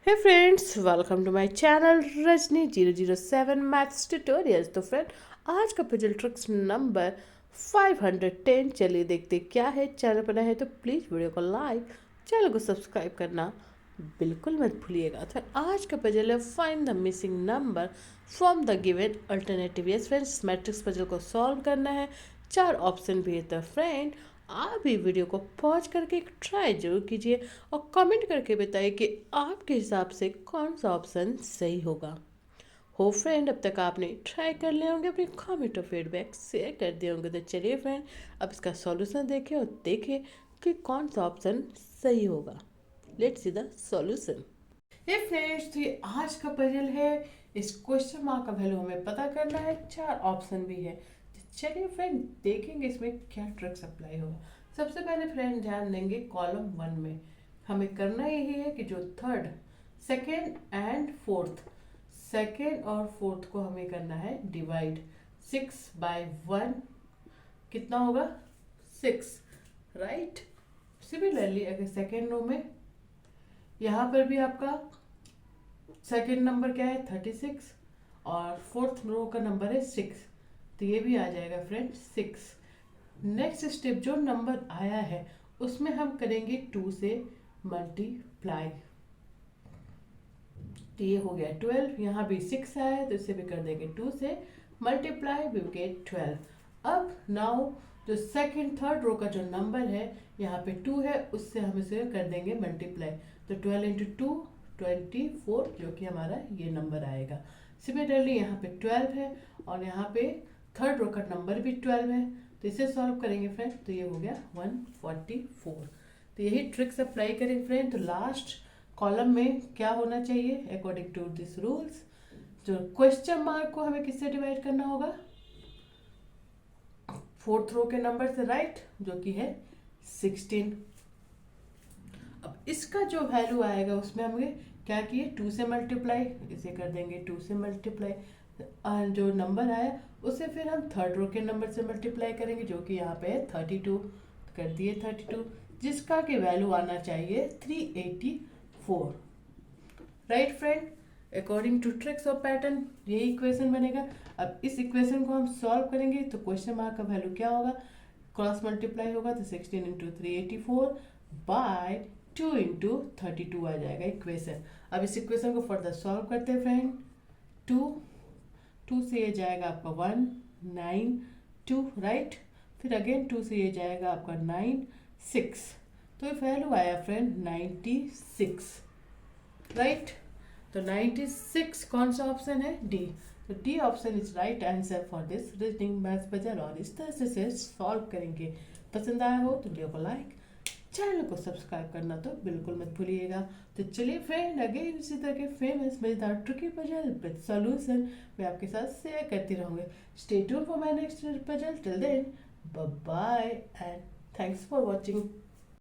Hey friends, welcome to my channel Rajni 007 maths tutorials. तो friend, आज का पजल ट्रिक्स नंबर 510। चलिए देखते क्या है। चैनल पर नए है तो प्लीज़ वीडियो को लाइक, चैनल को सब्सक्राइब करना बिल्कुल मत भूलिएगा। तो आज का पजल है find the missing number from the given alternative. Yes friends, matrix puzzle को सॉल्व करना है। 4 ऑप्शन भी है। तो फ्रेंड, आप भी वीडियो को पॉज करके एक ट्राई जरूर कीजिए और कमेंट करके बताइए कि आपके हिसाब से कौन सा ऑप्शन सही होगा। हो फ्रेंड, अब तक आपने ट्राई कर लिए होंगे, अपनी कमेंट और फीडबैक शेयर कर दिए होंगे। तो चलिए फ्रेंड, अब इसका सॉल्यूशन देखिए और देखिए कि कौन सा ऑप्शन सही होगा। Let's see the solution. ये फ्रेंड्स, तो ये आज का पजल है। इस क्वेश्चन मार्क का वैल्यू हमें पता करना है। 4 ऑप्शन भी है। तो चलिए फ्रेंड, देखेंगे इसमें क्या ट्रिक्स अप्लाई होगा। सबसे पहले फ्रेंड ध्यान देंगे कॉलम 1 में हमें करना यही है कि जो third, second and fourth, second और फोर्थ को हमें करना है डिवाइड। 6/1 कितना होगा? 6, राइट। सिमिलरली अगर सेकेंड रो में यहाँ पर भी आपका सेकेंड नंबर क्या है? 36 और फोर्थ रो का नंबर है 6, तो ये भी आ जाएगा फ्रेंड 6। नेक्स्ट स्टेप, जो नंबर आया है उसमें हम करेंगे 2 से मल्टीप्लाई। तो ये हो गया 12। यहाँ भी 6 आया है तो इसे भी कर देंगे 2 से मल्टीप्लाई, वी गेट 12। अब नाउ जो सेकंड थर्ड रो का जो नंबर है यहाँ पे 2 है, उससे हम इसे कर देंगे मल्टीप्लाई। तो 12 इंटू 2 24, जो कि हमारा ये नंबर आएगा। सिमिलरली यहाँ पे 12 है और यहाँ पे थर्ड रो का नंबर भी 12 है, तो इसे सॉल्व करेंगे फ्रेंड। तो ये हो गया 144। तो यही ट्रिक्स अप्लाई करें फ्रेंड। तो लास्ट कॉलम में क्या होना चाहिए? अकॉर्डिंग टू दिस रूल्स, जो क्वेश्चन मार्क को हमें किससे डिवाइड करना होगा? फोर्थ रो के नंबर से, राइट, जो कि है 16। अब इसका जो वैल्यू आएगा उसमें हमें क्या किए? 2 से मल्टीप्लाई, इसे कर देंगे 2 से मल्टीप्लाई। जो नंबर आया उसे फिर हम थर्ड रो के नंबर से मल्टीप्लाई करेंगे, जो कि यहाँ पे है 32, कर दिए 32, जिसका कि वैल्यू आना चाहिए 384, right friend. According to tricks और पैटर्न यही इक्वेशन बनेगा। अब इस इक्वेशन को हम सॉल्व करेंगे तो क्वेश्चन मार्क का वैल्यू क्या होगा? क्रॉस मल्टीप्लाई होगा तो 16 इंटू 384 बाय 2 इंटू 32 आ जाएगा इक्वेशन। अब इस इक्वेशन को फर्दर सॉल्व करते हैं फ्रेंड। 2 से ये जाएगा आपका 1 9 2, राइट। फिर अगेन 2 से ये जाएगा आपका 9 6, तो ये वैल्यू आया फ्रेंड 96, राइट। तो 96 कौन सा ऑप्शन है? डी। तो D option is right answer for this reasoning maths puzzle. और इस तरह से सॉल्व करेंगे। पसंद आया हो तो वीडियो को लाइक, चैनल को सब्सक्राइब करना तो बिल्कुल मत भूलिएगा। तो चलिए फ्रेंड, अगेन इसी तरह के फेमस मजेदार ट्रिकी पजल विद सॉल्यूशन मैं आपके साथ शेयर करती रहूंगी। Stay tuned for my next puzzle. Till then, bye bye and thanks for watching.